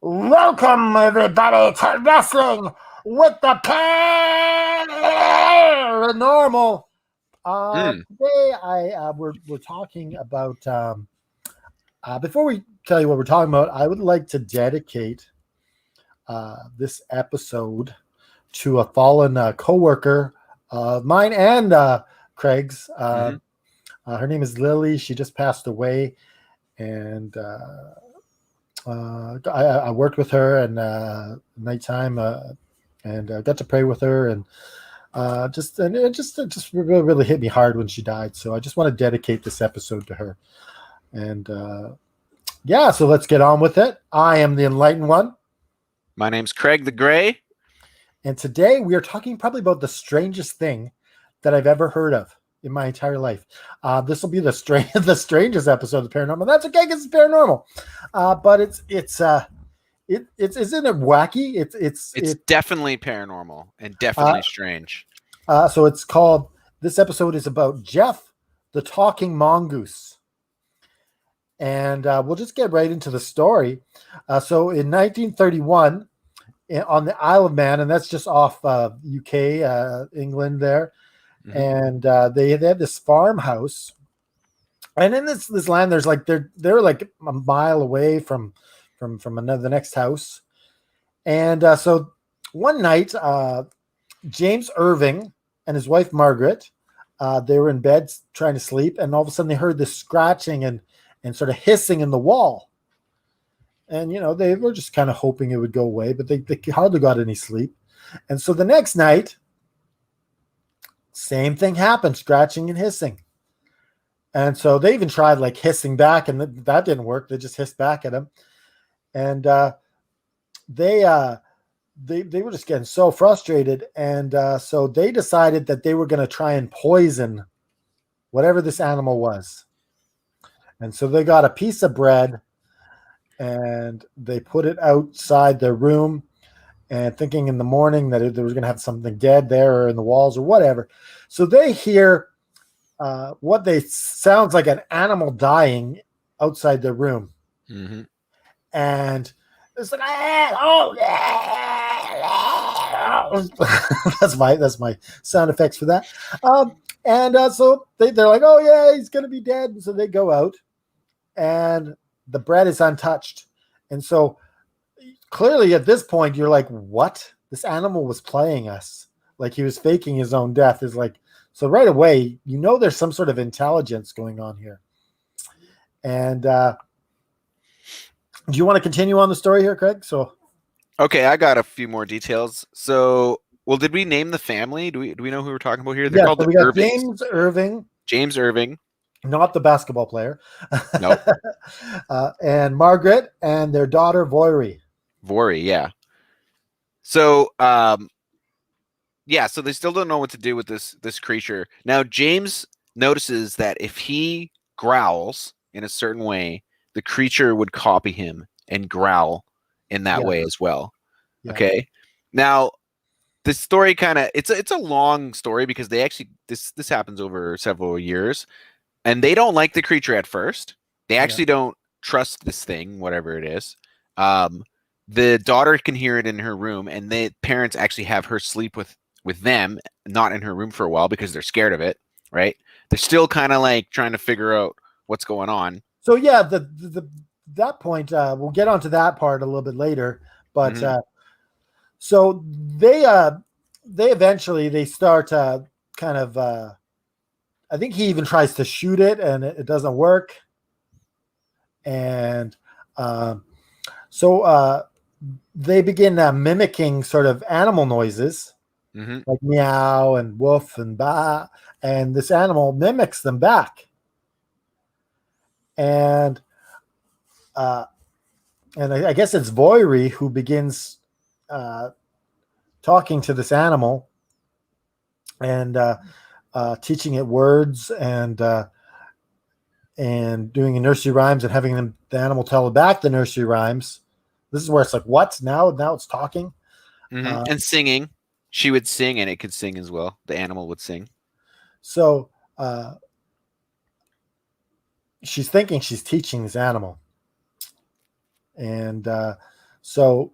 Welcome, everybody, to Wrestling with the Paranormal. Mm. Today, we're talking about. Before we tell you what we're talking about, I would like to dedicate this episode to a fallen coworker of mine and Craig's. Hmm. Her name is Lily. She just passed away, and I worked with her and nighttime, and got to pray with her, and it just really, really hit me hard when she died. So I just want to dedicate this episode to her. And yeah, so let's get on with it. I am the enlightened one, My name's Craig the Gray. and today we are talking probably about the strangest thing that I've ever heard of in my entire life. This will be the strangest episode of Paranormal. That's okay because it's paranormal, but it's isn't it wacky? It's definitely paranormal and definitely Uh, strange. so it's called. This episode is about Jeff, the talking mongoose, and we'll just get right into the story. So in 1931, on the Isle of Man, and that's just off UK, England there, Hmm. and they had this farmhouse, and in this land, there's like they're like a mile away from another the next house, and so one night. James Irving and his wife Margaret, they were in bed trying to sleep, and all of a sudden they heard this scratching and sort of hissing in the wall. And they were just kind of hoping it would go away, but they hardly got any sleep. And so the next night, same thing happened, scratching and hissing. And so they even tried like hissing back, and that didn't work. They just hissed back at him, and they they were just getting so frustrated, and so they decided that they were going to try and poison whatever this animal was. And so they got a piece of bread and they put it outside their room, and thinking in the morning that they was going to have something dead there or in the walls or whatever. So they hear what they sounds like an animal dying outside their room, Hmm. and it's like, oh, that's my sound effects for that. And so they're like, oh yeah, he's gonna be dead. And so they go out, and the bread is untouched. And so clearly at this point, you're like, what? This animal was playing us. Like he was faking his own death. Is like, so right away, there's some sort of intelligence going on here. And do you want to continue on the story here, Craig? So Okay, I got a few more details. So, well, did we name the family? Do we know who we're talking about here? They're yeah, called so the we got Irvings. James Irving, James Irving. not the basketball player, Nope. and Margaret and their daughter Voiry. Vory. Yeah. So, yeah. So they still don't know what to do with this creature. Now, James notices that if he growls in a certain way, the creature would copy him and growl in that Yeah, way as well. yeah, Okay. Now, the story kind of it's a long story because they actually this happens over several years, and they don't like the creature at first. They yeah, actually don't trust this thing, whatever it is. Um, the daughter can hear it in her room, and the parents actually have her sleep with them, not in her room for a while because they're scared of it. Right? They're still kind of like trying to figure out what's going on. so yeah, the that point, we'll get onto that part a little bit later. But Hmm. so they eventually they start kind of I think he even tries to shoot it, and it doesn't work. And um, so they begin mimicking sort of animal noises Hmm. like meow and woof and bah, and this animal mimics them back. And uh, I guess it's Voiry who begins uh, talking to this animal and teaching it words and doing nursery rhymes and having the animal tell back the nursery rhymes. This is where it's like, what now it's talking. Hmm. Uh, And singing. She would sing, and it could sing as well. The animal would sing. so she's thinking she's teaching this animal, and So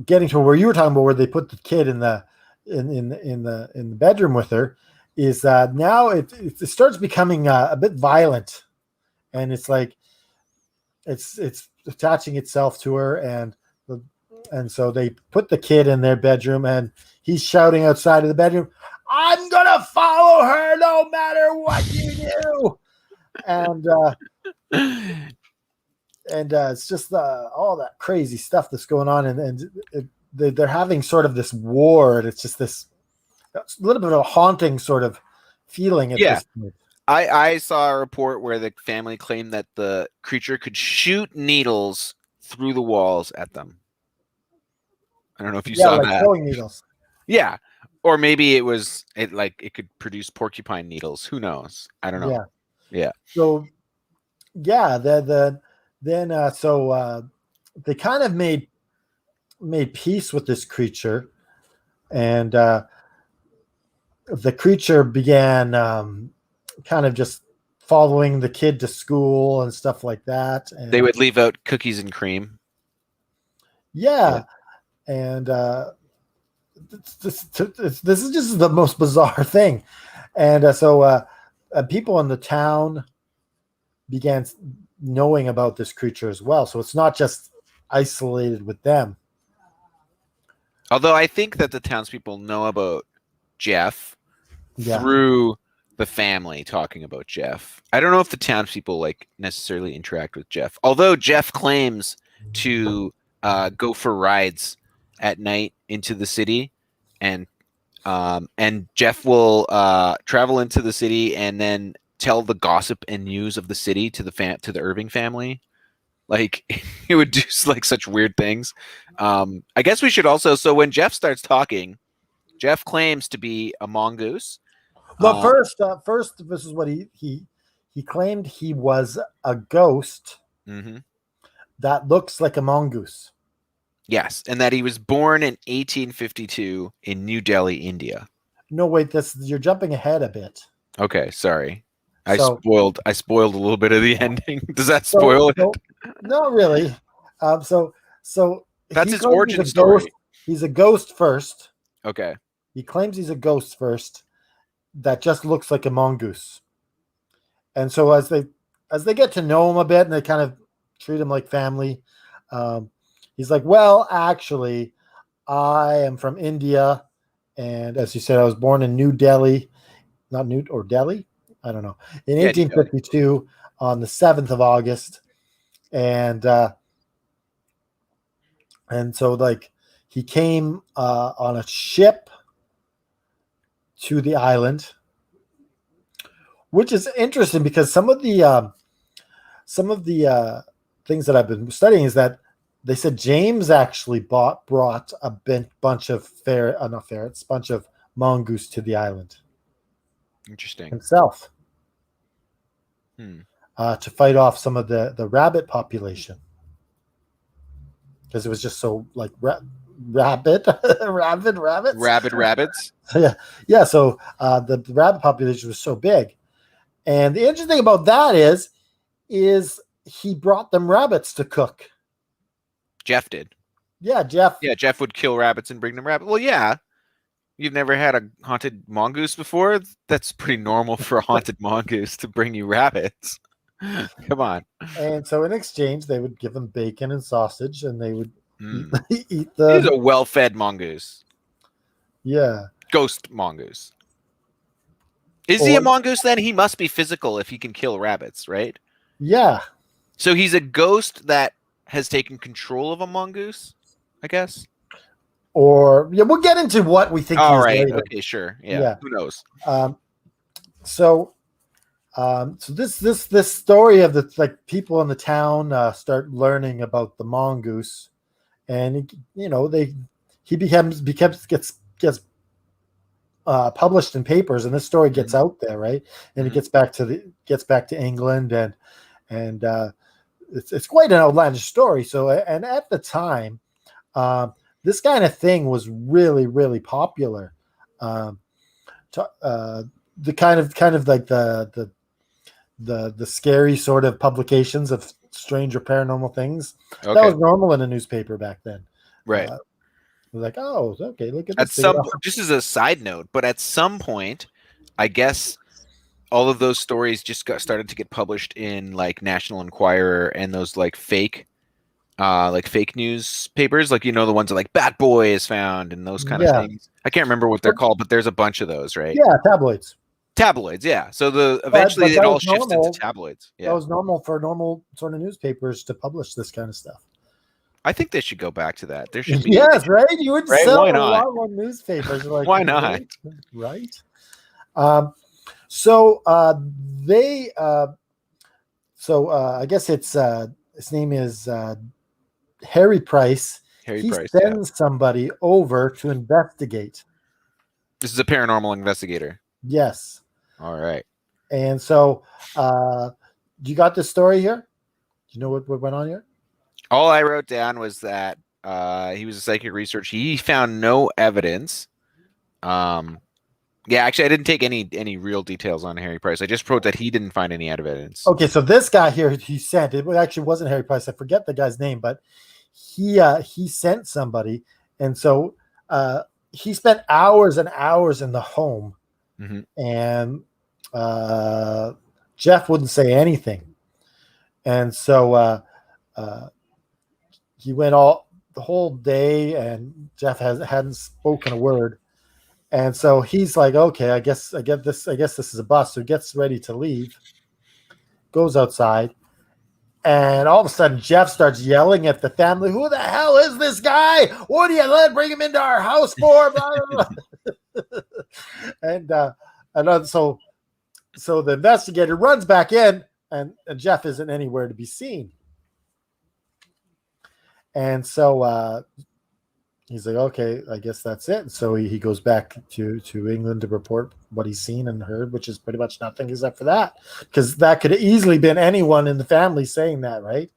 getting to where you were talking about, where they put the kid in the bedroom with her, is now it starts becoming a bit violent, and it's like it's attaching itself to her, and so they put the kid in their bedroom, and he's shouting outside of the bedroom, "I'm gonna follow her no matter what you do," and it's just all that crazy stuff that's going on, and they're having sort of this war, and it's just this a little bit of a haunting sort of feeling at Yeah. this point. I saw a report where the family claimed that the creature could shoot needles through the walls at them. I don't know if you Yeah, saw like that. throwing needles. Yeah. Or maybe it could produce porcupine needles. Who knows? I don't know. Yeah. Yeah. So yeah, they kind of made peace with this creature, and the creature began kind of just following the kid to school and stuff like that. And They would leave out cookies and cream. yeah. And this is just the most bizarre thing. And people in the town began knowing about this creature as well. So it's not just isolated with them. Although I think that the townspeople know about Jeff Yeah. through the family talking about Jeff. I don't know if the townspeople like necessarily interact with Jeff. Although Jeff claims to go for rides at night into the city, and Jeff will travel into the city and then tell the gossip and news of the city to the Irving family. Like he would do like such weird things. I guess we should also. So when Jeff starts talking, Jeff claims to be a mongoose. But first, this is what he claimed he was a ghost Mm-hmm. that looks like a mongoose. Yes, and that he was born in 1852 in New Delhi, India. No, wait, you're jumping ahead a bit. Okay, sorry. I So- spoiled a little bit of the ending. Does that spoil it? Not really. So That's he his claims origin he's a story. ghost. He's a ghost first. Okay. He claims he's a ghost first that just looks like a mongoose. And so as they get to know him a bit and they kind of treat him like family, he's like, well, actually, I am from India, and as you said, I was born in New Delhi, not New or Delhi, I don't know, in Yeah, 1852 on the 7th of August, and so like he came on a ship to the island, which is interesting because some of the things that I've been studying is that they said James actually brought a bunch of bunch of mongoose to the island Interesting. himself Hmm. to fight off some of the rabbit population because it was just so like rabbits. Rabbits. Yeah. So the rabbit population was so big, and the interesting thing about that is he brought them rabbits to cook. Jeff did. Yeah, Jeff. Yeah, Jeff would kill rabbits and bring them rabbits. Well, yeah. You've never had a haunted mongoose before? That's pretty normal for a haunted mongoose to bring you rabbits. Come on. And so in exchange, they would give him bacon and sausage, and they would eat He's the a well-fed mongoose. yeah Ghost mongoose. Is he a mongoose then? He must be physical if he can kill rabbits, right? Yeah. So he's a ghost that has taken control of a mongoose, I guess. Or yeah, we'll get into what we think. All he's right. later. Okay. Sure. Yeah. Who knows? So this story of the like people in the town start learning about the mongoose, and he gets published in papers, and this story gets out there, right? And it gets back to England, and it's quite an outlandish story. So, and at the time, this kind of thing was really, really popular. The kind of like the scary sort of publications of strange or paranormal things. That Okay. was normal in a newspaper back then. Right. Like, oh, okay, look at At this. just as a side note, but at some point, I guess all of those stories just started to get published in like National Enquirer and those like fake newspapers, like the ones that like Bat Boy is found and those kind of Yeah, things. I can't remember what they're called, but there's a bunch of those, right? yeah, tabloids. Tabloids, yeah. So But eventually it that all was shifts into normal. tabloids. That Yeah. was normal for normal sort of newspapers to publish this kind of stuff. I think they should go back to that. There should be Yes, right. You would right? sell Why a not? lot more newspapers. Like, Why not? right? So they. I guess it's his name is Harry Price. Harry He Price, yeah. sends somebody over to investigate. This is a paranormal investigator. Yes. All right. And so, you got the story here? Do you know what went on here? All I wrote down was that he was a psychic researcher. He found no evidence. Yeah, actually, I didn't take any real details on Harry Price. I just wrote that he didn't find any evidence. Okay, so this guy here, he sent it. Actually, wasn't Harry Price. I forget the guy's name, but he sent somebody, and so he spent hours and hours in the home, and Jeff wouldn't say anything, and so he went the whole day, and Jeff hadn't spoken a word. And so he's like, okay, I guess this is a bust. So he gets ready to leave, goes outside, and all of a sudden Jeff starts yelling at the family, "Who the hell is this guy? What do you bring him into our house for?" Blah, blah, blah. and so the investigator runs back in, and Jeff isn't anywhere to be seen. And so he's like, okay, I guess that's it. And so he goes back to England to report what he's seen and heard, which is pretty much nothing except for that, because that could have easily been anyone in the family saying that, right?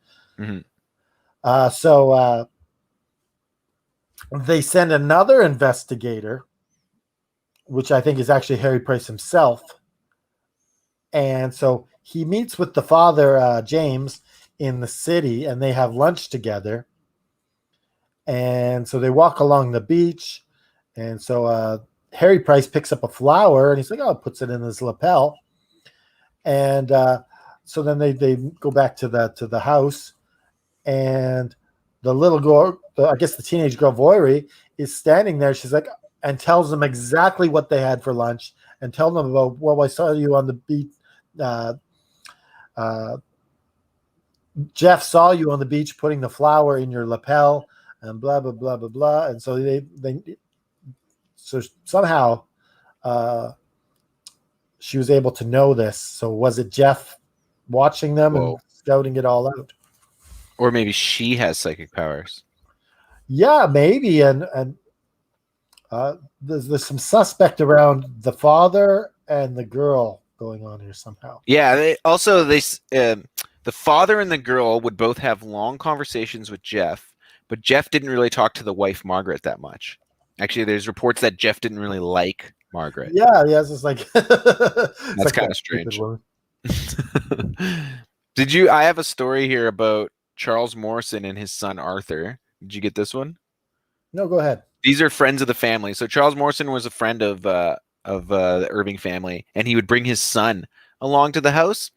So they send another investigator, which I think is actually Harry Price himself. And so he meets with the father, James, in the city, and they have lunch together. And so they walk along the beach, and so Harry Price picks up a flower, and he's like, "Oh," puts it in his lapel, and so then they go back to the house, and the little girl, I guess the teenage girl Voiry, is standing there. She's like, and tells them exactly what they had for lunch, and tell them about, well, I saw you on the beach. Jeff saw you on the beach putting the flower in your lapel. And blah blah blah blah blah, and so so somehow she was able to know this. So was it Jeff watching them and scouting it all out, or maybe she has psychic powers? Yeah, maybe. And there's some suspect around the father and the girl going on here somehow. Yeah, the father and the girl would both have long conversations with Jeff. But Jeff didn't really talk to the wife, Margaret, that much. Actually, there's reports that Jeff didn't really like Margaret. Yeah, it's just like that's like kind of strange. I have a story here about Charles Morrison and his son Arthur. Did you get this one? No, go ahead. These are friends of the family. So Charles Morrison was a friend of the Irving family, and he would bring his son along to the house.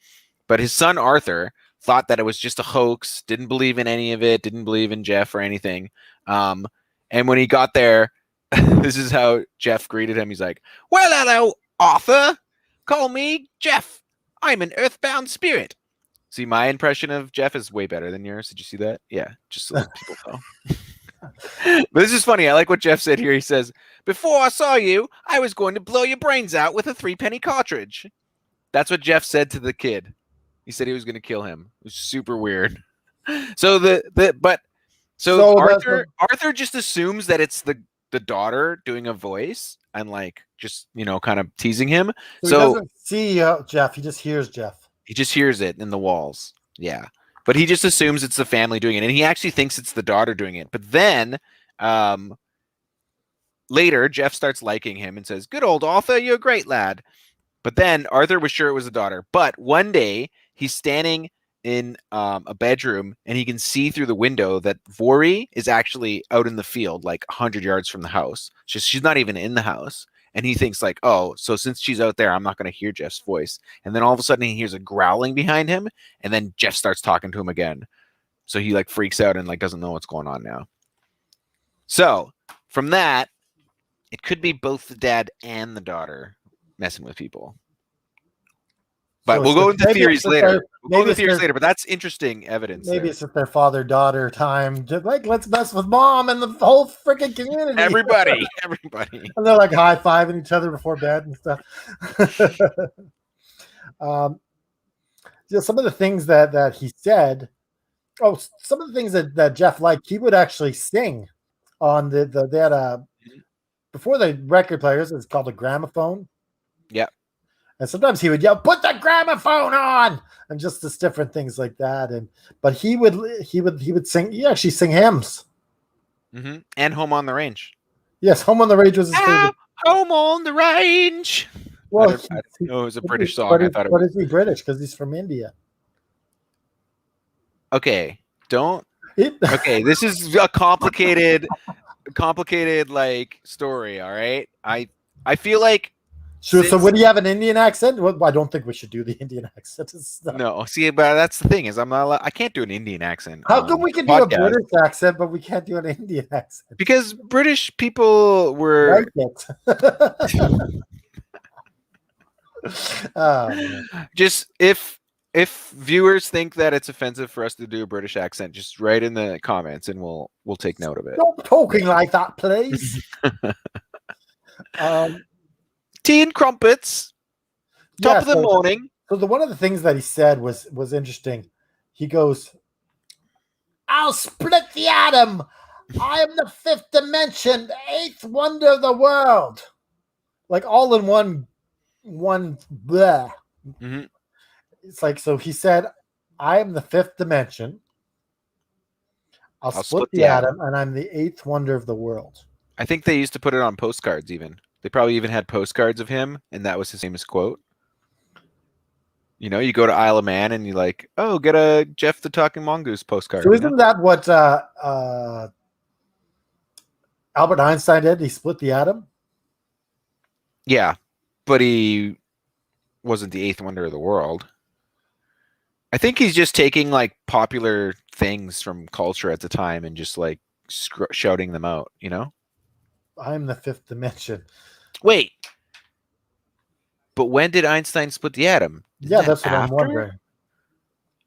But his son Arthur thought that it was just a hoax, didn't believe in any of it, didn't believe in Jeff or anything. And when he got there, this is how Jeff greeted him. He's like, "Well, hello, Arthur. Call me Jeff. I'm an earthbound spirit." See, my impression of Jeff is way better than yours. Did you see that? Yeah, just so people know. But this is funny. I like what Jeff said here. He says, "Before I saw you, I was going to blow your brains out with a 3-penny cartridge." That's what Jeff said to the kid. He said he was going to kill him. It was super weird. So Arthur just assumes that it's the daughter doing a voice and like just kind of teasing him. So he doesn't see Jeff. He just hears Jeff. He just hears it in the walls. Yeah, but he just assumes it's the family doing it, and he actually thinks it's the daughter doing it. But then later, Jeff starts liking him and says, "Good old Arthur, you're a great lad." But then Arthur was sure it was the daughter. But one day he's standing in a bedroom, and he can see through the window that Vori is actually out in the field, like 100 yards from the house. She's not even in the house. And he thinks like, oh, so since she's out there, I'm not going to hear Jeff's voice. And then all of a sudden he hears a growling behind him, and then Jeff starts talking to him again. So he like freaks out and like doesn't know what's going on now. So from that, it could be both the dad and the daughter messing with people. But we'll go into theories later. We'll go into theories later, but that's interesting evidence. Maybe it's just their father-daughter time. Just like, let's mess with mom and the whole freaking community. Everybody. And they're like high-fiving each other before bed and stuff. Some of the things that he said. Oh, some of the things that Jeff liked, he would actually sing on they had a, before the record players, it's called a gramophone. Yeah. And sometimes he would yell, "Put the gramophone on!" and just this different things like that. But he would sing. He actually sing hymns. Mm-hmm. And "Home on the Range." Yes, "Home on the Range" was his favorite. Home on the Range. Well, I didn't know it was a British song. I thought it was. But is he British? Because he's from India. Okay, okay, this is a complicated like story. All right, I feel like. So would he have an Indian accent? Well, I don't think we should do the Indian accent. No, see, but that's the thing is I can't do an Indian accent. How come we can do a British accent, but we can't do an Indian accent? Because British people were. Just if viewers think that it's offensive for us to do a British accent, just write in the comments and we'll take note of it. Stop talking like that, please. Tea and crumpets. Top of the morning. So one of the things that he said was interesting. He goes, "I'll split the atom. I am the fifth dimension, the eighth wonder of the world." Like all in one bleh. Mm-hmm. It's like, so he said, "I am the fifth dimension. I'll split the atom, and I'm the eighth wonder of the world." I think they used to put it on postcards even. They probably even had postcards of him, and that was his famous quote. You know, you go to Isle of Man, and you like, oh, get a Jeff the Talking Mongoose postcard. So isn't that what Albert Einstein did? He split the atom? Yeah, but he wasn't the eighth wonder of the world. I think he's just taking like popular things from culture at the time and just like shouting them out, you know? I'm the fifth dimension. Wait. But when did Einstein split the atom? Yeah, that's what I'm wondering.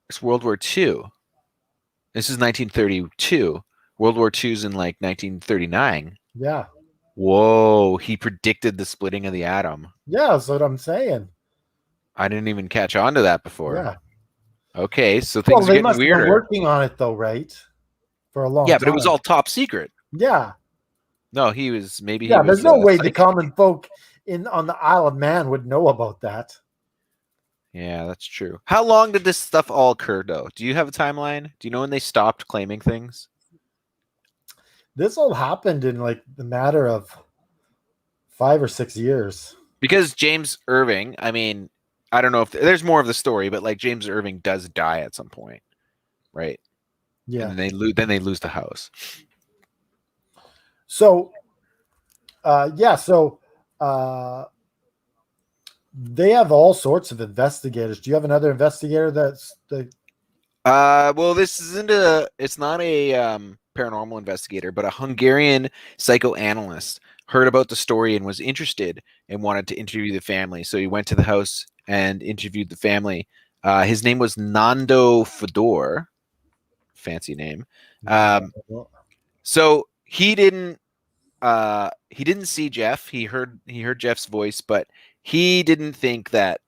It's World War II. This is 1932. World War II's in like 1939. Yeah. Whoa, he predicted the splitting of the atom. Yeah, that's what I'm saying. I didn't even catch on to that before. Yeah. Okay, so things are getting weirder. Been working on it though, right? For a long time. Yeah, but it was all top secret. Yeah. No, he was maybe. Yeah, there's no way the common folk on the Isle of Man would know about that. Yeah, that's true. How long did this stuff all occur, though? Do you have a timeline? Do you know when they stopped claiming things? This all happened in like the matter of 5 or 6 years. Because James Irving, I mean, I don't know if there's more of the story, but like James Irving does die at some point, right? Yeah. And they lose the house. So, they have all sorts of investigators. Do you have another investigator that's the? Well, it's not a paranormal investigator, but a Hungarian psychoanalyst heard about the story and was interested and wanted to interview the family. So he went to the house and interviewed the family. His name was Nando Fodor. Fancy name. So he didn't see Jeff. He heard Jeff's voice, but he didn't think that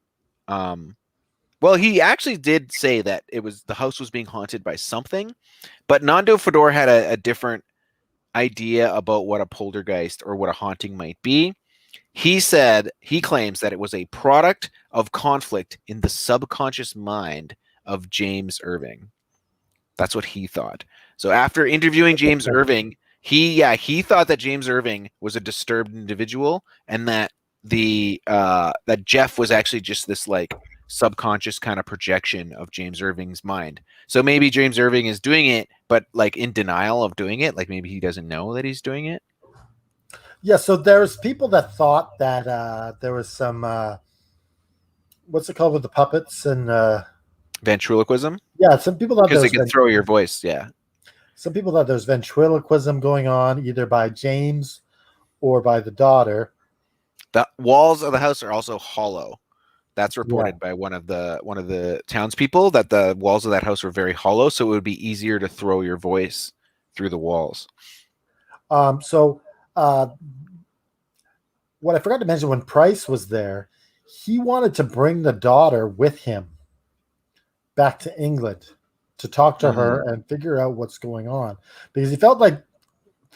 well, he actually did say that the house was being haunted by something, but Nando Fodor had a different idea about what a poltergeist or what a haunting might be. He claims that it was a product of conflict in the subconscious mind of James Irving. That's what he thought. So after interviewing James Irving, he thought that James Irving was a disturbed individual and that that Jeff was actually just this like subconscious kind of projection of James Irving's mind. So maybe James Irving is doing it, but like in denial of doing it. Like maybe he doesn't know that he's doing it. Yeah, so there's people that thought that there was some what's it called with the puppets and Ventriloquism, yeah, some people thought because there they was can throw your voice. Yeah. some people thought there's ventriloquism going on either by James or by the daughter. The walls of the house are also hollow. That's Yeah. reported by one of the townspeople, that the walls of that house were very hollow, so it would be easier to throw your voice through the walls. So what I forgot to mention, when Price was there, he wanted to bring the daughter with him back to England to talk to her and figure out what's going on, because he felt like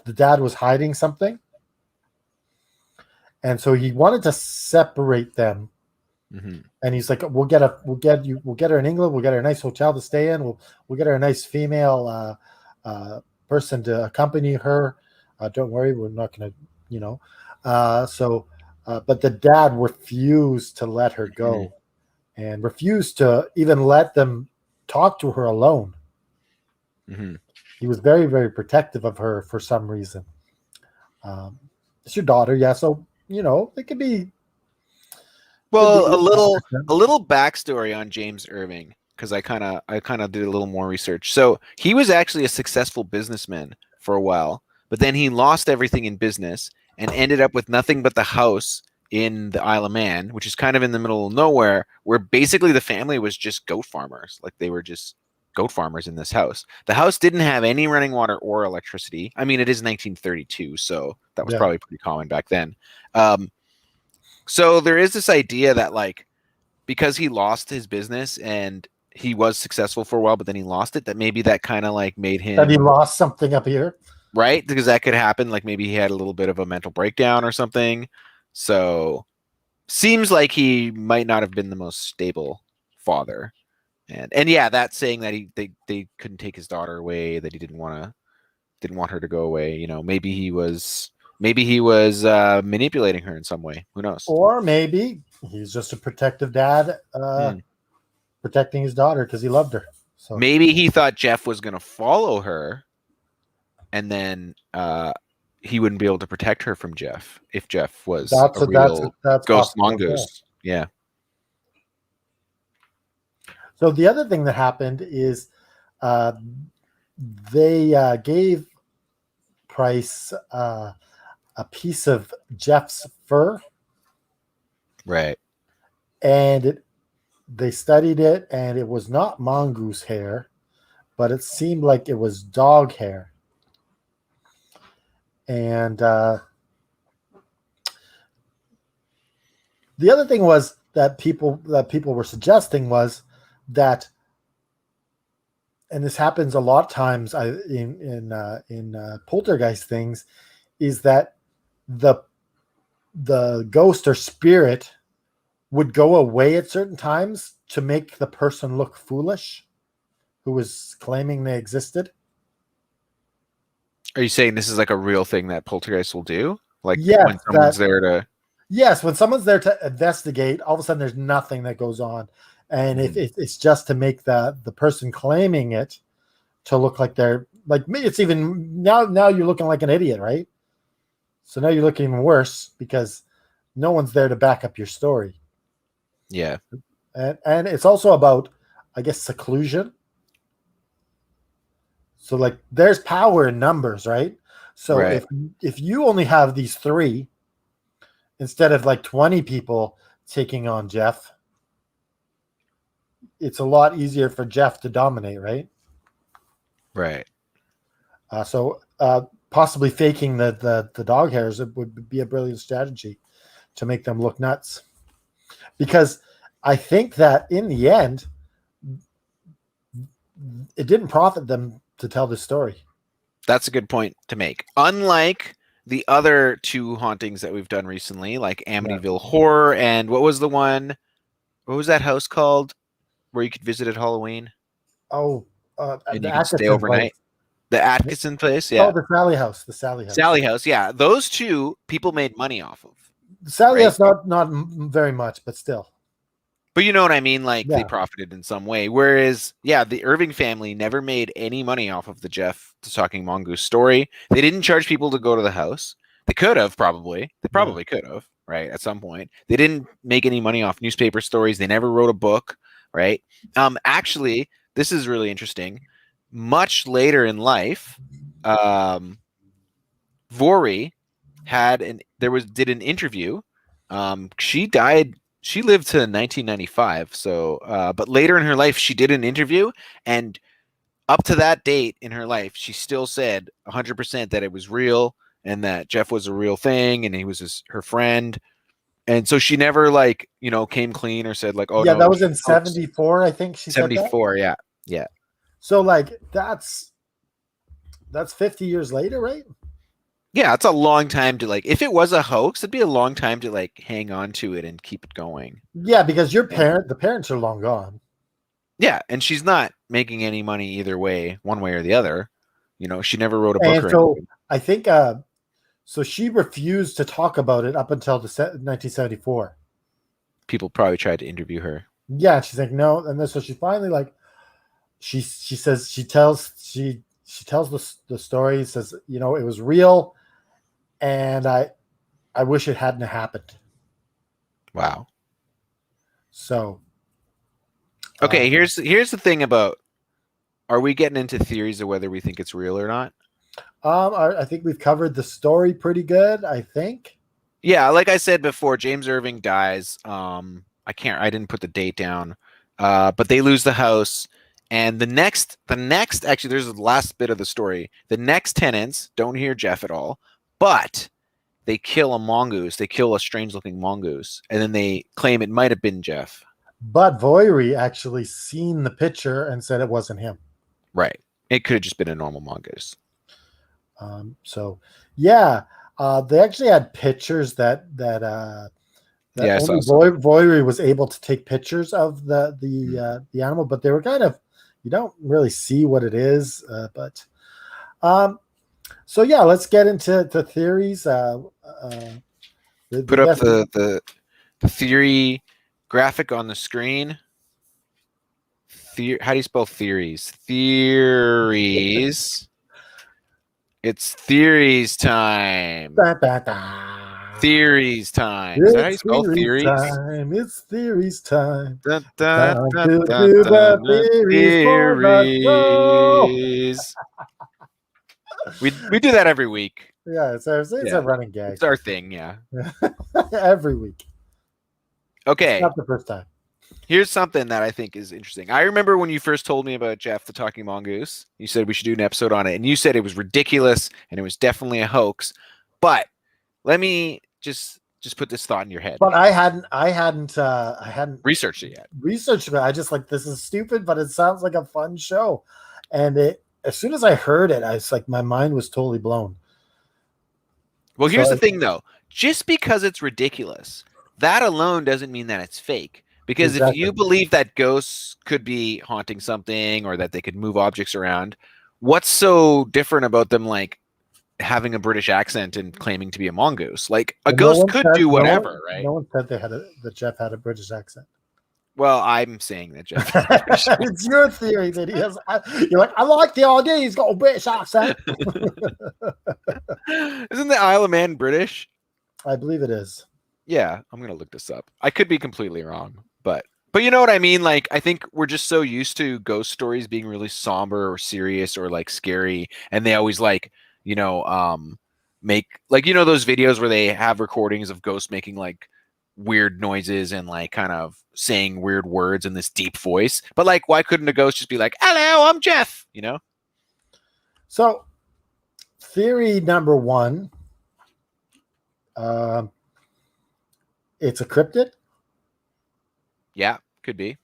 the dad was hiding something. And so he wanted to separate them. Mm-hmm. And he's like, we'll get her in England. We'll get her a nice hotel to stay in. We'll get her a nice female person to accompany her. Don't worry, we're not going to, you know. But the dad refused to let her go, and refused to even let them talk to her alone. Mm-hmm. He was very, very protective of her for some reason. It's your daughter, yeah. So it could be. Well, a little backstory on James Irving, because I kind of did a little more research. So he was actually a successful businessman for a while, but then he lost everything in business and ended up with nothing but the house in the Isle of Man, which is kind of in the middle of nowhere, where basically the family was just goat farmers. Like they were just goat farmers in this house. The house didn't have any running water or electricity. I mean, it is 1932, so that was probably pretty common back then. So there is this idea that like, because he lost his business and he was successful for a while, but then he lost it, that maybe that kind of like made him, that he lost something up here. Right? Because that could happen. Like maybe he had a little bit of a mental breakdown or something. So seems like he might not have been the most stable father. And yeah, that's saying that they couldn't take his daughter away, that he didn't want her to go away. Maybe he was manipulating her in some way. Who knows? Or maybe he's just a protective dad, protecting his daughter because he loved her. So maybe he thought Jeff was going to follow her, and then he wouldn't be able to protect her from Jeff if Jeff was a real ghost mongoose. Yeah. So the other thing that happened is they gave Price a piece of Jeff's fur. Right. And they studied it, and it was not mongoose hair, but it seemed like it was dog hair. And the other thing was that people were suggesting was that, and this happens a lot of times in poltergeist things, is that the ghost or spirit would go away at certain times to make the person look foolish who was claiming they existed. Are you saying this is like a real thing that poltergeists will do? Like when someone's there to... Yes, when someone's there to investigate, all of a sudden there's nothing that goes on. And if it's just to make the person claiming it to look like they're like me, it's even now you're looking like an idiot, right? So now you're looking even worse because no one's there to back up your story. Yeah. And it's also about, I guess, seclusion. So like there's power in numbers, right? So if you only have these 3 instead of like 20 people taking on Jeff, it's a lot easier for Jeff to dominate, right? Right. So possibly faking the dog hairs would be a brilliant strategy to make them look nuts. Because I think that in the end, it didn't profit them to tell this story. That's a good point to make. Unlike the other 2 hauntings that we've done recently, like Amityville Horror, and what was that house called where you could visit at Halloween? Oh, and you could stay overnight. Place. The Atkinson place, yeah. Oh, the Sally House. Sally House, yeah. Those 2 people made money off of. The Sally House, not very much, but still. But you know what I mean? Like they Yeah. profited in some way. Whereas, yeah, the Irving family never made any money off of the Jeff the Talking Mongoose story. They didn't charge people to go to the house. They could have probably. They Yeah. probably could have, right? At some point. They didn't make any money off newspaper stories. They never wrote a book, right? Actually, this is really interesting. Much later in life, Vori did an interview. She died. She lived to 1995. So, but later in her life, she did an interview, and up to that date in her life, she still said 100% that it was real and that Jeff was a real thing and he was her friend. And so she never came clean or said like, oh Yeah, no, that it was was in a hoax. 74, I think she said that. 74. Yeah. Yeah. So like that's 50 years later, right? Yeah, it's a long time to if it was a hoax, it'd be a long time to hang on to it and keep it going. Yeah, because And the parents are long gone. yeah, and she's not making any money either way, one way or the other. She never wrote a book And or so anything. I think so she refused to talk about it up until 1974. People probably tried to interview her. Yeah, she's like no, and then so she finally she says she tells the story, says, it was real and I wish it hadn't happened. Wow. So Okay, here's the thing about, are we getting into theories of whether we think it's real or not? I think we've covered the story pretty good, I think. Yeah, like I said before, James Irving dies. I didn't put the date down. But they lose the house. And the next, actually, there's the last bit of the story. The next tenants don't hear Jeff at all, but they kill a mongoose. They kill a strange looking mongoose. And then they claim it might have been Jeff. But Voiry actually seen the picture and said it wasn't him. Right. It could have just been a normal mongoose. So yeah, they actually had pictures that Yeah, only Voiry was able to take pictures of the animal, but they were kind of, you don't really see what it is. But so yeah, let's get into the theories. Put up the theory graphic on the screen. How do you spell theories? Theories. It's theories time. Theories time. Is that how you spell theories? Time. It's theories time. Dun, Time dun, dun, to dun, do dun, the theories for the show. theories. We do that every week. Yeah, it's a running gag. It's our thing, yeah. Every week. Okay. It's not the first time. Here's something that I think is interesting. I remember when you first told me about Jeff the Talking Mongoose, you said we should do an episode on it, and you said it was ridiculous and it was definitely a hoax. But let me just put this thought in your head. But I hadn't researched it yet. Researched it. I just this is stupid, but it sounds like a fun show. And as soon as I heard it, I was like, my mind was totally blown. Well, here's the thing though. Just because it's ridiculous, that alone doesn't mean that it's fake. Because if you believe that ghosts could be haunting something or that they could move objects around, what's so different about them having a British accent and claiming to be a mongoose? A ghost could do whatever, right? No one said that Jeff had a British accent. Well, I'm saying that Jeff. It's your theory that he has. You're like, I like the idea. He's got a British accent. Isn't the Isle of Man British? I believe it is. Yeah, I'm gonna look this up. I could be completely wrong, but you know what I mean? I think we're just so used to ghost stories being really somber or serious or scary, and they always make those videos where they have recordings of ghosts making weird noises and kind of saying weird words in this deep voice. But why couldn't a ghost just be like, "Hello, I'm Jeff," So, theory number one. It's a cryptid. Yeah, could be.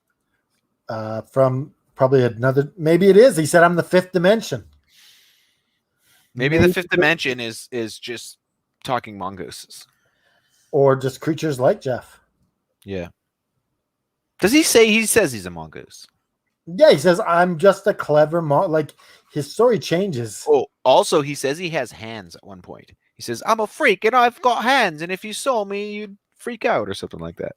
From probably another. Maybe it is. He said, "I'm the fifth dimension." Maybe the fifth dimension is just talking mongooses, or just creatures like Jeff. Yeah. Does he say he says he's a mongoose? Yeah, he says, "I'm just a clever his story changes. Oh, also he says he has hands at one point. He says, "I'm a freak and I've got hands, and if you saw me, you'd freak out," or something like that.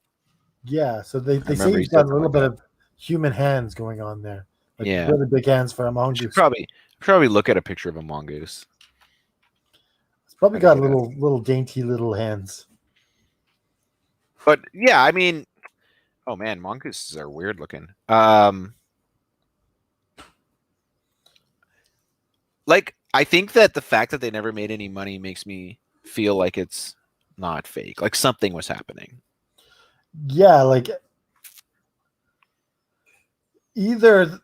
Yeah, so they say remember he he's got said a something little like bit that. of human hands going on there, like Yeah, really big hands for a should mongoose. probably look at a picture of a mongoose. It's probably Try to got get a. little dainty little hands. But yeah, I mean, oh man, mongooses are weird looking. Like I think that the fact that they never made any money makes me feel like it's not fake. Like something was happening. Yeah, like either.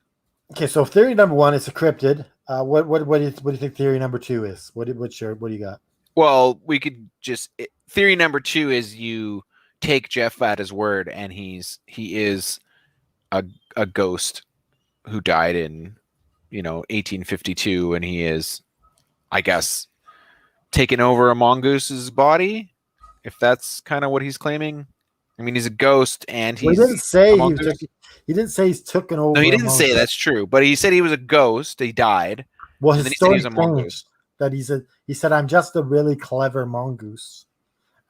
Okay, so theory number one is a cryptid. What do you think theory number two is? What do you got? Well, we could just theory number two is you take Jeff at his word, and he is a a ghost who died in 1852, and he is, I guess, taken over a mongoose's body. If that's kind of what he's claiming. I mean, he's a ghost and Well, he's a mongoose. he didn't say he's taken No, he over a didn't say mongoose. that's true, but he said he was a ghost. He died, Well, and his then he said he was story a changed mongoose. that he said I'm just a really clever mongoose,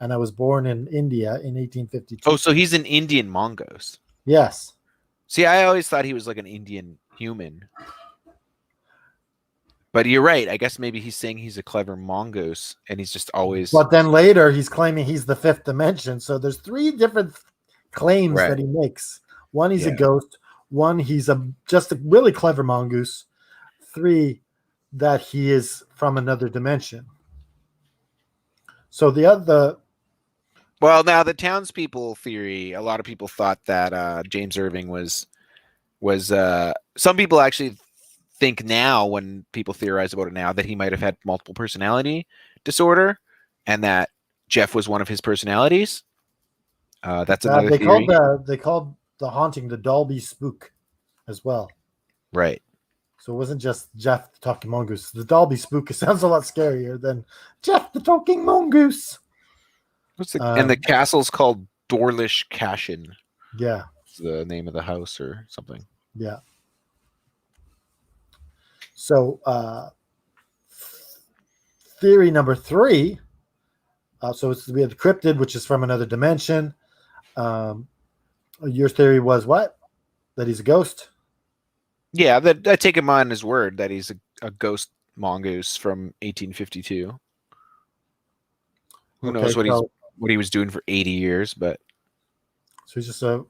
and I was born in India in Oh, 1852. so he's an Indian mongoose. Yes, See, I always thought he was like an Indian human. But you're right. I guess maybe he's saying he's a clever mongoose, and he's just always but then later he's claiming he's the fifth dimension. So there's three different claims right. that he makes. One, he's a Yeah. ghost. One, he's just a really clever mongoose. Three, that he is from another dimension. So the other, Well, now the townspeople theory. A lot of people thought that James Irving was. Some people actually think now, when people theorize about it now, that he might have had multiple personality disorder, and that Jeff was one of his personalities. That's another theory. they called the haunting the Dalby spook as well. Right. So it wasn't just Jeff the talking mongoose. The Dalby spook, it sounds a lot scarier than Jeff the talking mongoose. And the castle's called Dorlish Cashin. Yeah. It's the name of the house or something. Yeah. So theory number three. So we have the cryptid, which is from another dimension. Your theory was what? That he's a ghost? Yeah, I take him on his word that he's a ghost mongoose from 1852. Who knows what he was doing for 80 years, but so he's just a.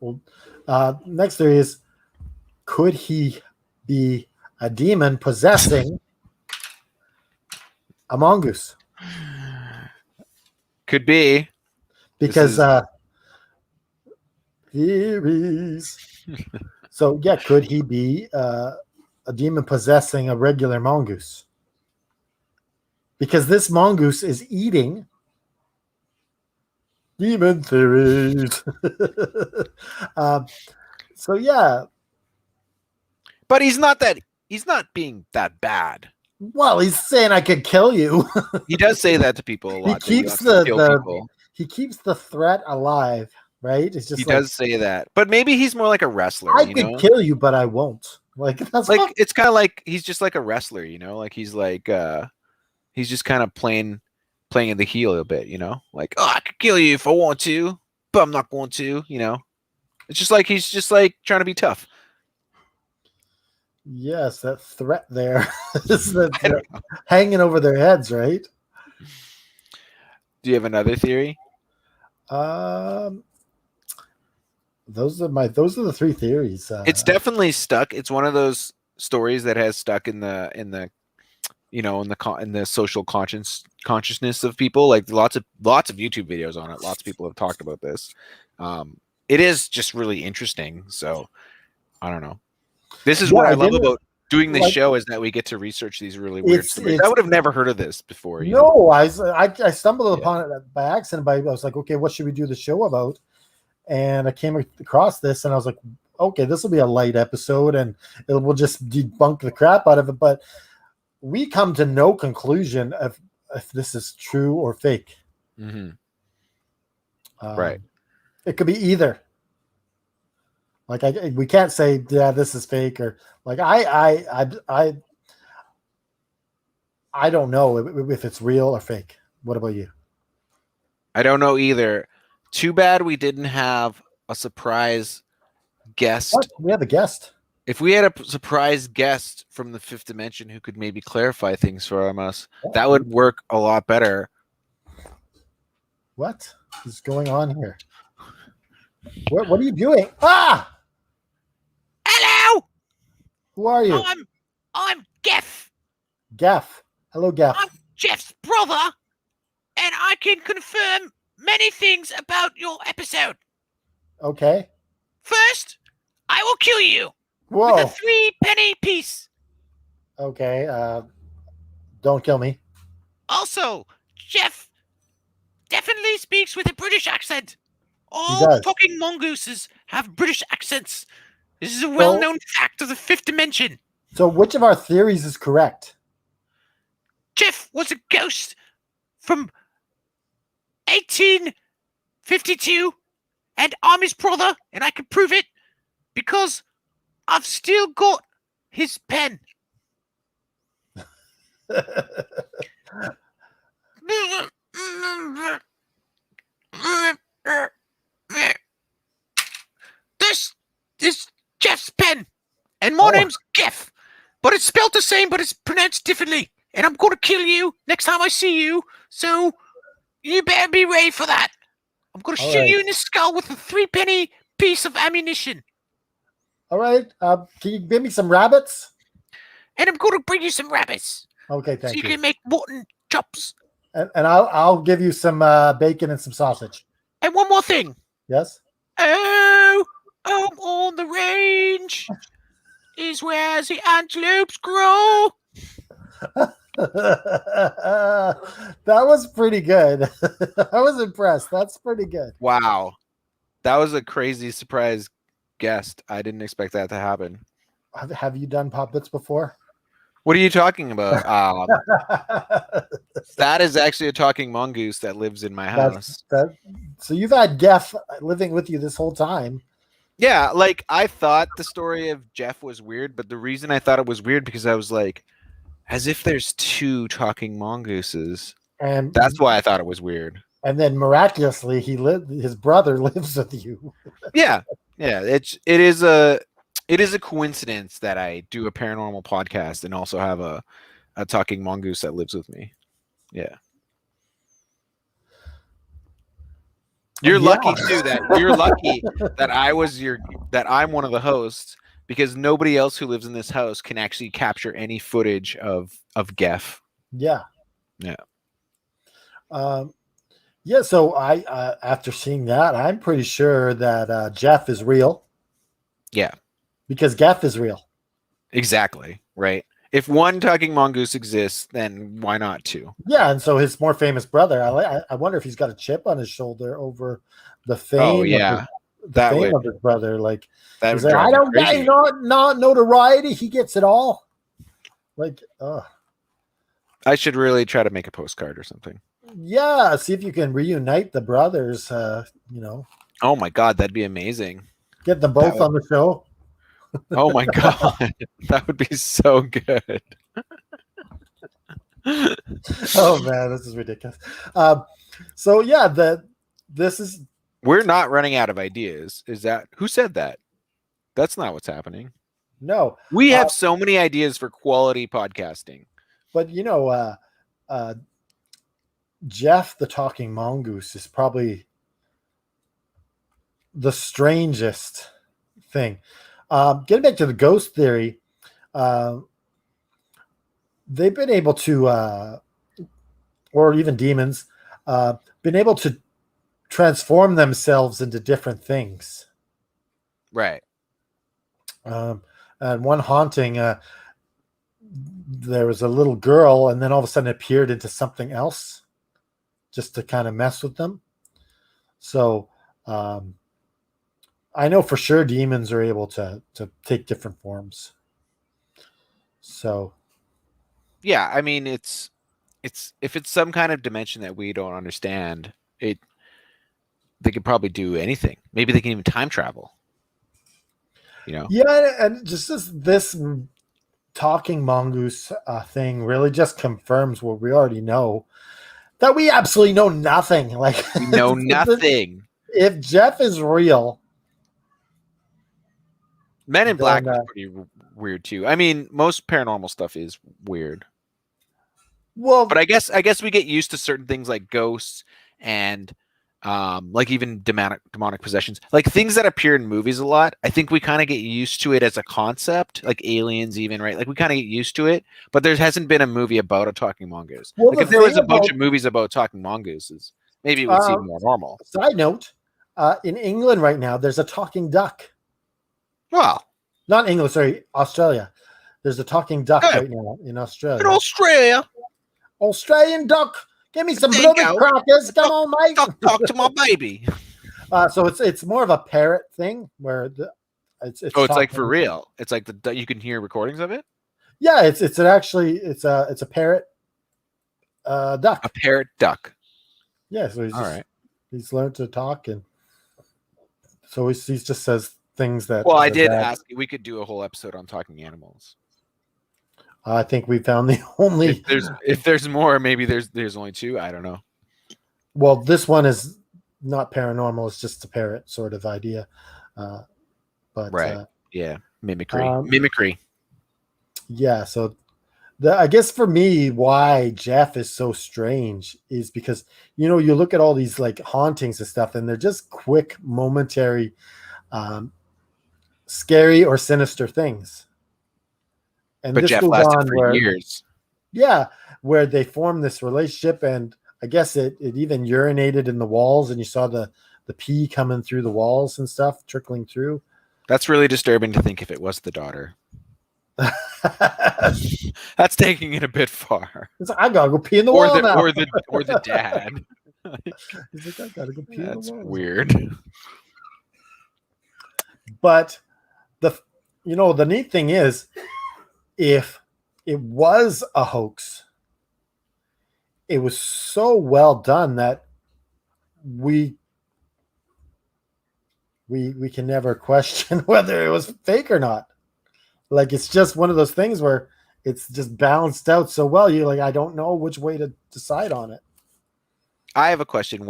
Next theory is, could he be a demon possessing a mongoose? could be. Because theories. So yeah, could he be a demon possessing a regular mongoose? Because this mongoose is eating demon theories. So yeah, But he's not being that bad. well, he's saying I could kill you. He does say that to people a lot. He keeps he keeps the threat alive, right? It's just he does say that, but maybe he's more like a wrestler. I could kill you, but I won't. Like that's like it's kind of like he's just like a wrestler, like he's like he's just kind of playing in the heel a bit, like, oh, I could kill you if I want to, but I'm not going to. It's just like he's just like trying to be tough. Yes, that threat there is hanging over their heads, right? Do you have another theory? Those are the three theories. It's definitely stuck. It's one of those stories that has stuck in the in the social consciousness of people. Like lots of YouTube videos on it. Lots of people have talked about this. It is just really interesting. So I don't know. This is what I love about doing this show, is that we get to research these really weird stories. I would have never heard of this before. No, I stumbled upon it by accident. I was like, okay, what should we do the show about? And I came across this, and I was like, okay, this will be a light episode, and we'll just debunk the crap out of it. But we come to no conclusion if this is true or fake. Mm-hmm. Right. It could be either. Like we can't say, yeah, this is fake, or like I don't know if it's real or fake. What about you? I don't know either. Too bad we didn't have a surprise guest. What? We have a guest. If we had a surprise guest from the fifth dimension who could maybe clarify things for us, that would work a lot better. What is going on here? What are you doing? Ah! Hello! Who are you? I'm Geff. Geff. Hello, Geff. I'm Jeff's brother, and I can confirm many things about your episode. Okay. First, I will kill you Whoa. with a 3-penny piece. Okay. Don't kill me. Also, Jeff definitely speaks with a British accent. All does. talking mongooses have British accents. This is a well-known fact of the fifth dimension. So which of our theories is correct? Jeff was a ghost from 1852, and I'm his brother, and I can prove it because I've still got his pen. This is Jeff's pen, and my name's Geff, but it's spelled the same, but it's pronounced differently. And I'm going to kill you next time I see you, so you better be ready for that. I'm going to shoot you in the skull with a 3-penny piece of ammunition. All right. Can you give me some rabbits? And I'm going to bring you some rabbits. Okay, thank you. So you can make mutton chops. And I'll give you some bacon and some sausage. And one more thing. Yes? Oh, on the range is where the antelopes grow. That was pretty good. I was impressed. That's pretty good. Wow. That was a crazy surprise guest. I didn't expect that to happen. Have you done puppets before? What are you talking about? That is actually a talking mongoose that lives in my house. So you've had Geff living with you this whole time. Yeah, like I thought the story of Jeff was weird, but the reason I thought it was weird because I was like, as if there's 2 talking mongooses. And that's why I thought it was weird. And then miraculously his brother lives with you. Yeah. It is a coincidence that I do a paranormal podcast and also have a talking mongoose that lives with me. Yeah. You're lucky too that I'm one of the hosts, because nobody else who lives in this house can actually capture any footage of Geff. Yeah. Yeah. Yeah. So I after seeing that, I'm pretty sure that Jeff is real. Yeah. Because Geff is real. Exactly. Right. If one talking mongoose exists, then why not 2? Yeah, and so his more famous brother, I wonder if he's got a chip on his shoulder over the fame. Oh yeah, of his brother. Like, that he's like, I don't get not notoriety. He gets it all. Like, I should really try to make a postcard or something. Yeah, see if you can reunite the brothers. Oh my God, that'd be amazing. Get them both on the show. Oh my God, that would be so good. Oh man, this is ridiculous. So yeah, we're not running out of ideas. Is that who said that? That's not what's happening. No, we have so many ideas for quality podcasting. But Jeff the talking mongoose is probably the strangest thing. Getting back to the ghost theory, they've been able to, or even demons, been able to transform themselves into different things. Right. And one haunting, there was a little girl, and then all of a sudden it appeared into something else, just to kind of mess with them. So, I know for sure demons are able to take different forms. So, yeah, I mean, it's if it's some kind of dimension that we don't understand, they could probably do anything. Maybe they can even time travel. Yeah, and just this talking mongoose thing really just confirms what we already know, that we absolutely know nothing. Like, we know nothing. If Jeff is real, Men in Black then, was pretty weird too. I mean, most paranormal stuff is weird, well, but I guess we get used to certain things like ghosts and like even demonic possessions, like things that appear in movies a lot. I think we kind of get used to it as a concept, like aliens, even, right? Like we kind of get used to it, but there hasn't been a movie about a talking mongoose. well, Like the if there was thing a bunch about of movies about talking mongooses, maybe it would seem more normal. side note, in England right now, there's a talking duck. Well, Not England, sorry, Australia. There's a talking duck Hey. right now in In Australia. Australia, Australian duck. Give me some There you blooming go. crackers. Come on, mate. talk to my baby. So it's more of a parrot thing where it's oh, it's like talking. for real. It's like you can hear recordings of it. Yeah, it's a parrot duck. A parrot duck. Yeah, so All right. he's learned to talk, and so he just says things that. Well, I the did dad- ask. We could do a whole episode on talking animals. I think we found the only. If there's more, maybe there's only two. I don't know. Well, this one is not paranormal. It's just a parrot sort of idea. But Right. Yeah, mimicry. um, Mimicry. yeah, so I guess for me, why Jeff is so strange is because you look at all these like hauntings and stuff, and they're just quick, momentary, scary or sinister things. And But this Jeff goes lasted on for where, years. yeah, where they form this relationship, and I guess it even urinated in the walls, and you saw the pee coming through the walls and stuff, trickling through. That's really disturbing to think if it was the daughter. That's taking it a bit far. It's like, I gotta go pee in the Or wall the now. or the dad. He's like, I gotta go pee in the That's wall. weird. But the neat thing is, if it was a hoax, it was so well done that we can never question whether it was fake or not. Like, it's just one of those things where it's just balanced out so well. You're like, I don't know which way to decide on it. I have a question.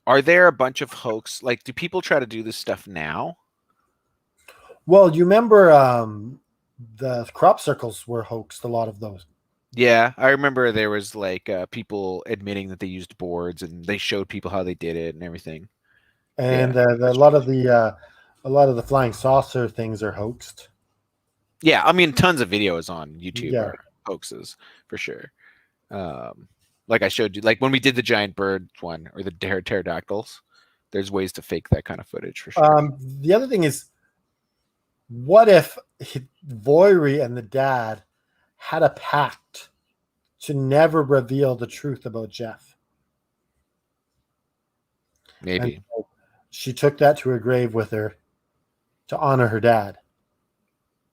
Are there a bunch of hoax? Like, do people try to do this stuff now? Well, you remember the crop circles were hoaxed, a lot of those. Yeah, I remember there was like people admitting that they used boards and they showed people how they did it and everything. And Yeah, a lot of the flying saucer things are hoaxed. Yeah, I mean, tons of videos on YouTube Yeah. are hoaxes for sure. Like I showed you, like when we did the giant bird one or the pterodactyls, there's ways to fake that kind of footage for sure. The other thing is, what if Voiry and the dad had a pact to never reveal the truth about Jeff? Maybe. And so she took that to her grave with her to honor her dad.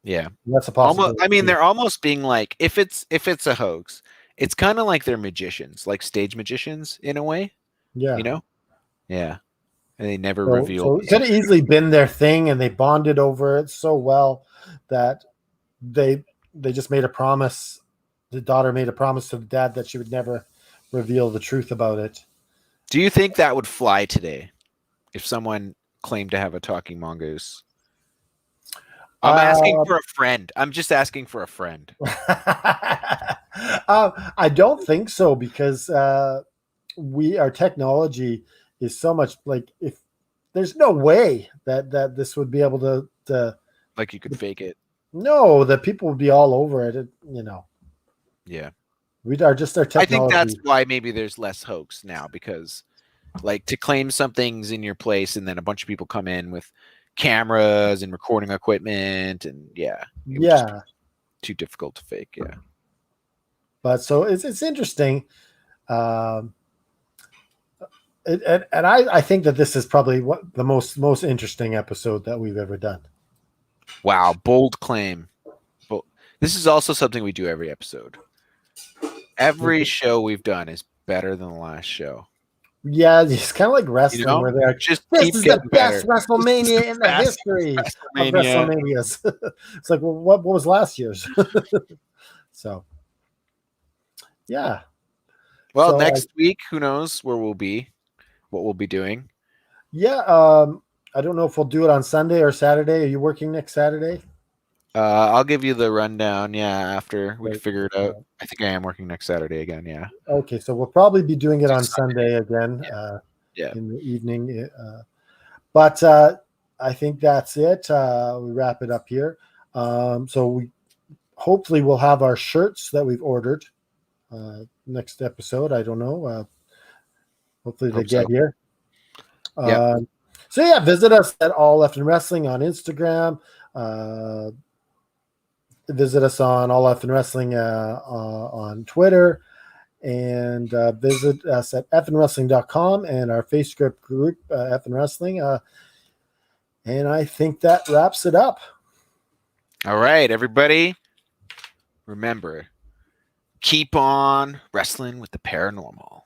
Yeah. That's a Almost, possibility. I mean, they're almost being like, if it's a hoax, it's kind of like they're magicians, like stage magicians in a way, yeah. you know? Yeah. And they never So reveal. it could have easily been their thing, and they bonded over it so well that they just made a promise. The daughter made a promise to the dad that she would never reveal the truth about it. Do you think that would fly today if someone claimed to have a talking mongoose? I'm asking for a friend. I'm just asking for a friend. I don't think so, because our technology is so much, like, if there's no way that this would be able to Like you could fake it. no, that people would be all over it. Yeah. Our technology. I think that's why maybe there's less hoax now, because like to claim something's in your place and then a bunch of people come in with cameras and recording equipment and it would just be too difficult to fake. Yeah. But so it's interesting. And I think that this is probably what the most interesting episode that we've ever done. Wow, bold claim. But this is also something we do every episode. Every show we've done is better than the last show. Yeah, it's kind of like wrestling, where they're just this is the best WrestleMania in the history of WrestleManias. It's like, well, what was last year's? So, yeah. Well, So next week, who knows where we'll be, what we'll be doing. Yeah, I don't know if we'll do it on Sunday or Saturday. Are you working next Saturday? I'll give you the rundown. Yeah, after we Right. figure it out. I think I am working next Saturday again. Yeah. Okay, so we'll probably be doing it on Sunday. Sunday again Yeah. in the evening. But I think that's it. We wrap it up here. So we hopefully we'll have our shirts that we've ordered next episode. I don't know. Hopefully they Hope get so. here. Yep. So yeah, visit us at All Left in Wrestling on Instagram. Visit us on All Left in Wrestling on Twitter. And visit us at fnwrestling.com and our Facebook group, FN Wrestling. And I think that wraps it up. All right, everybody. Remember, keep on wrestling with the paranormal.